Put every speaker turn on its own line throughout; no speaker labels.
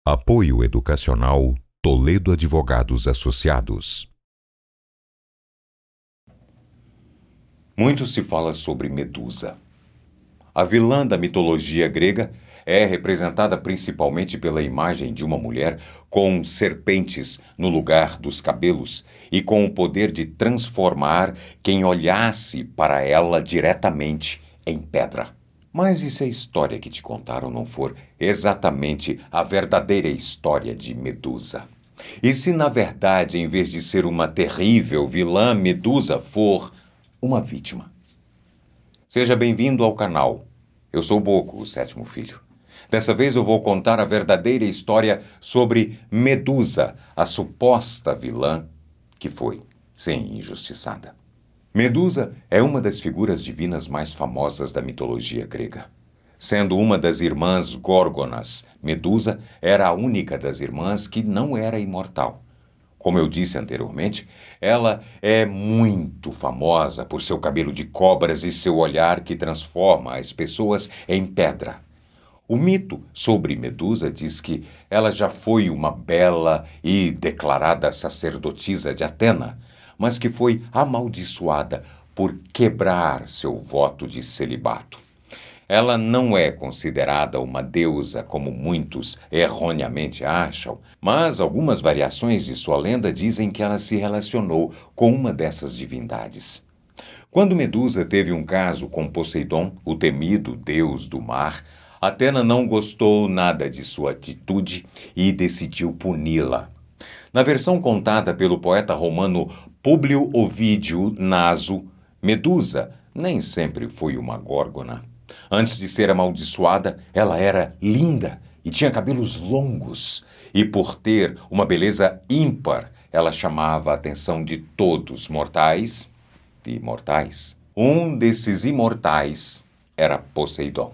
Apoio Educacional Toledo Advogados Associados.
Muito se fala sobre Medusa. A vilã da mitologia grega é representada principalmente pela imagem de uma mulher com serpentes no lugar dos cabelos e com o poder de transformar quem olhasse para ela diretamente em pedra. Mas e se a história que te contaram não for exatamente a verdadeira história de Medusa? E se, na verdade, em vez de ser uma terrível vilã, Medusa for uma vítima? Seja bem-vindo ao canal. Eu sou Boco, o sétimo filho. Dessa vez eu vou contar a verdadeira história sobre Medusa, a suposta vilã que foi, sim, injustiçada. Medusa é uma das figuras divinas mais famosas da mitologia grega. Sendo uma das irmãs Górgonas, Medusa era a única das irmãs que não era imortal. Como eu disse anteriormente, ela é muito famosa por seu cabelo de cobras e seu olhar que transforma as pessoas em pedra. O mito sobre Medusa diz que ela já foi uma bela e declarada sacerdotisa de Atena, mas que foi amaldiçoada por quebrar seu voto de celibato. Ela não é considerada uma deusa, como muitos erroneamente acham, mas algumas variações de sua lenda dizem que ela se relacionou com uma dessas divindades. Quando Medusa teve um caso com Poseidon, o temido deus do mar, Atena não gostou nada de sua atitude e decidiu puni-la. Na versão contada pelo poeta romano Públio Ovídio Naso, Medusa nem sempre foi uma górgona. Antes de ser amaldiçoada, ela era linda e tinha cabelos longos. E por ter uma beleza ímpar, ela chamava a atenção de todos, mortais e imortais. Um desses imortais era Poseidon.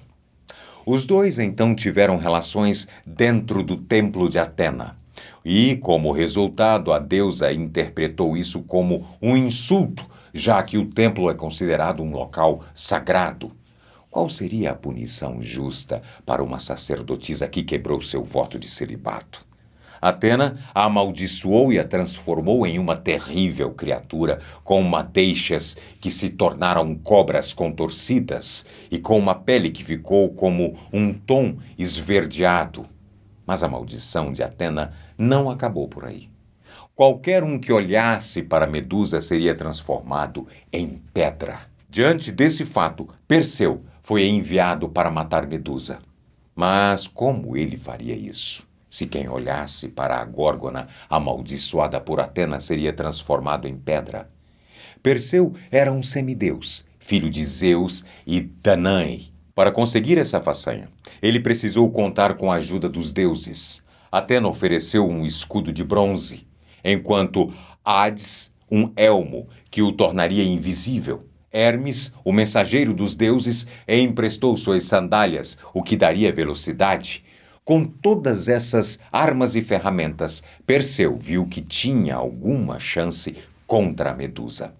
Os dois então tiveram relações dentro do templo de Atena. E, como resultado, a deusa interpretou isso como um insulto, já que o templo é considerado um local sagrado. Qual seria a punição justa para uma sacerdotisa que quebrou seu voto de celibato? Atena a amaldiçoou e a transformou em uma terrível criatura, com madeixas que se tornaram cobras contorcidas e com uma pele que ficou como um tom esverdeado. Mas a maldição de Atena não acabou por aí. Qualquer um que olhasse para Medusa seria transformado em pedra. Diante desse fato, Perseu foi enviado para matar Medusa. Mas como ele faria isso? Se quem olhasse para a górgona amaldiçoada por Atena seria transformado em pedra. Perseu era um semideus, filho de Zeus e Danae. Para conseguir essa façanha, ele precisou contar com a ajuda dos deuses. Atena ofereceu um escudo de bronze, enquanto Hades, um elmo que o tornaria invisível. Hermes, o mensageiro dos deuses, emprestou suas sandálias, o que daria velocidade. Com todas essas armas e ferramentas, Perseu viu que tinha alguma chance contra a Medusa.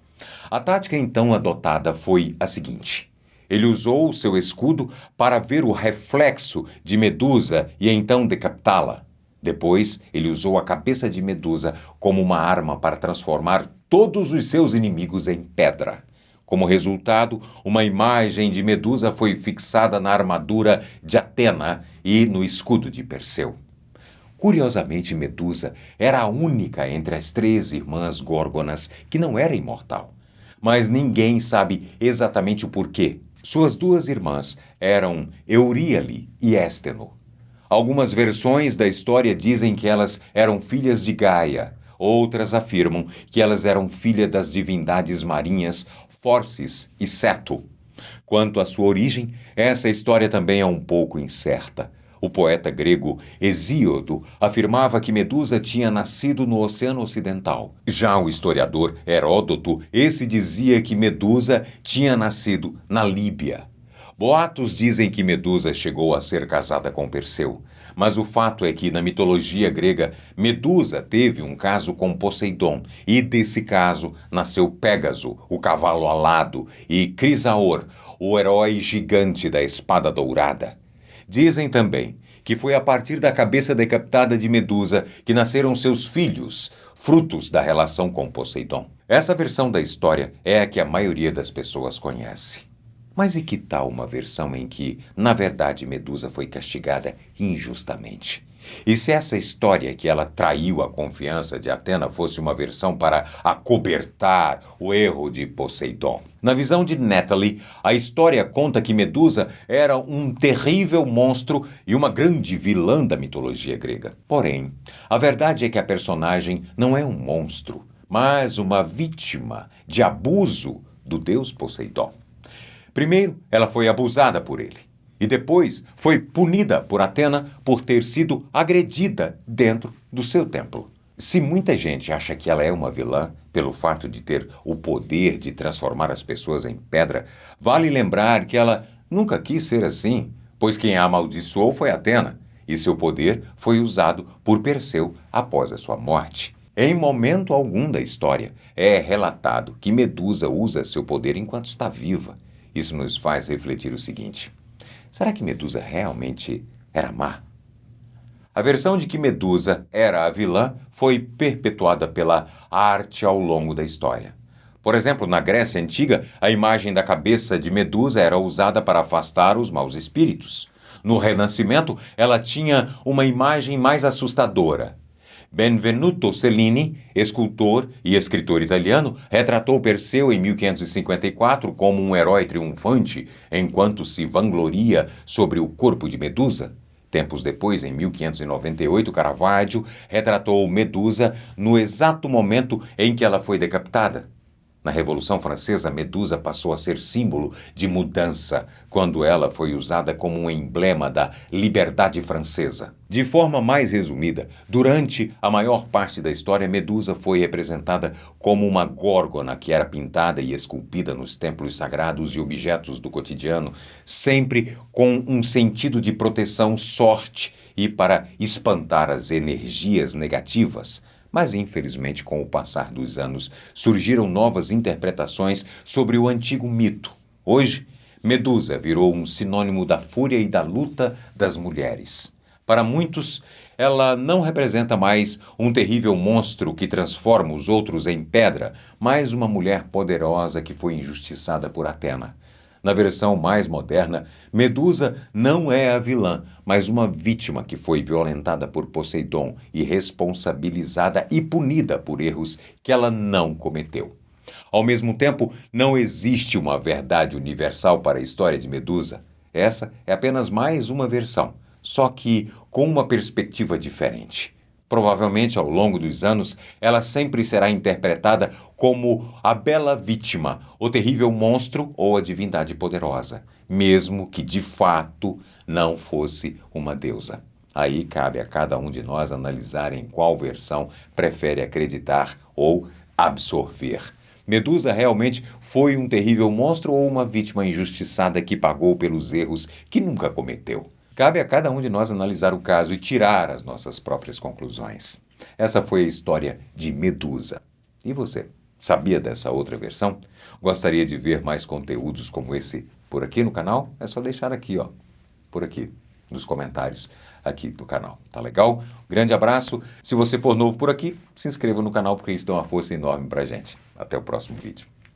A tática então adotada foi a seguinte: ele usou o seu escudo para ver o reflexo de Medusa e então decapitá-la. Depois, ele usou a cabeça de Medusa como uma arma para transformar todos os seus inimigos em pedra. Como resultado, uma imagem de Medusa foi fixada na armadura de Atena e no escudo de Perseu. Curiosamente, Medusa era a única entre as 3 irmãs górgonas que não era imortal. Mas ninguém sabe exatamente o porquê. Suas 2 irmãs eram Euríale e Ésteno. Algumas versões da história dizem que elas eram filhas de Gaia. Outras afirmam que elas eram filhas das divindades marinhas Forcis e Ceto. Quanto à sua origem, essa história também é um pouco incerta. O poeta grego Hesíodo afirmava que Medusa tinha nascido no Oceano Ocidental. Já o historiador Heródoto, esse dizia que Medusa tinha nascido na Líbia. Boatos dizem que Medusa chegou a ser casada com Perseu, mas o fato é que, na mitologia grega, Medusa teve um caso com Poseidon, e desse caso nasceu Pégaso, o cavalo alado, e Crisaor, o herói gigante da espada dourada. Dizem também que foi a partir da cabeça decapitada de Medusa que nasceram seus filhos, frutos da relação com Poseidon. Essa versão da história é a que a maioria das pessoas conhece. Mas e que tal uma versão em que, na verdade, Medusa foi castigada injustamente? E se essa história que ela traiu a confiança de Atena fosse uma versão para acobertar o erro de Poseidon? Na visão de Natalie, a história conta que Medusa era um terrível monstro e uma grande vilã da mitologia grega. Porém, a verdade é que a personagem não é um monstro, mas uma vítima de abuso do deus Poseidon. Primeiro, ela foi abusada por ele. E depois foi punida por Atena por ter sido agredida dentro do seu templo. Se muita gente acha que ela é uma vilã pelo fato de ter o poder de transformar as pessoas em pedra, vale lembrar que ela nunca quis ser assim, pois quem a amaldiçoou foi Atena, e seu poder foi usado por Perseu após a sua morte. Em momento algum da história é relatado que Medusa usa seu poder enquanto está viva. Isso nos faz refletir o seguinte: será que Medusa realmente era má? A versão de que Medusa era a vilã foi perpetuada pela arte ao longo da história. Por exemplo, na Grécia Antiga, a imagem da cabeça de Medusa era usada para afastar os maus espíritos. No Renascimento, ela tinha uma imagem mais assustadora. Benvenuto Cellini, escultor e escritor italiano, retratou Perseu em 1554 como um herói triunfante, enquanto se vangloria sobre o corpo de Medusa. Tempos depois, em 1598, Caravaggio retratou Medusa no exato momento em que ela foi decapitada. Na Revolução Francesa, Medusa passou a ser símbolo de mudança, quando ela foi usada como um emblema da liberdade francesa. De forma mais resumida, durante a maior parte da história, Medusa foi representada como uma górgona que era pintada e esculpida nos templos sagrados e objetos do cotidiano, sempre com um sentido de proteção, sorte e para espantar as energias negativas. Mas, infelizmente, com o passar dos anos, surgiram novas interpretações sobre o antigo mito. Hoje, Medusa virou um sinônimo da fúria e da luta das mulheres. Para muitos, ela não representa mais um terrível monstro que transforma os outros em pedra, mas uma mulher poderosa que foi injustiçada por Atena. Na versão mais moderna, Medusa não é a vilã, mas uma vítima que foi violentada por Poseidon e responsabilizada e punida por erros que ela não cometeu. Ao mesmo tempo, não existe uma verdade universal para a história de Medusa. Essa é apenas mais uma versão, só que com uma perspectiva diferente. Provavelmente, ao longo dos anos, ela sempre será interpretada como a bela vítima, o terrível monstro ou a divindade poderosa, mesmo que de fato não fosse uma deusa. Aí cabe a cada um de nós analisar em qual versão prefere acreditar ou absorver. Medusa realmente foi um terrível monstro ou uma vítima injustiçada que pagou pelos erros que nunca cometeu? Cabe a cada um de nós analisar o caso e tirar as nossas próprias conclusões. Essa foi a história de Medusa. E você, sabia dessa outra versão? Gostaria de ver mais conteúdos como esse por aqui no canal? É só deixar aqui, por aqui, nos comentários aqui do canal. Tá legal? Grande abraço. Se você for novo por aqui, se inscreva no canal porque isso dá uma força enorme pra gente. Até o próximo vídeo.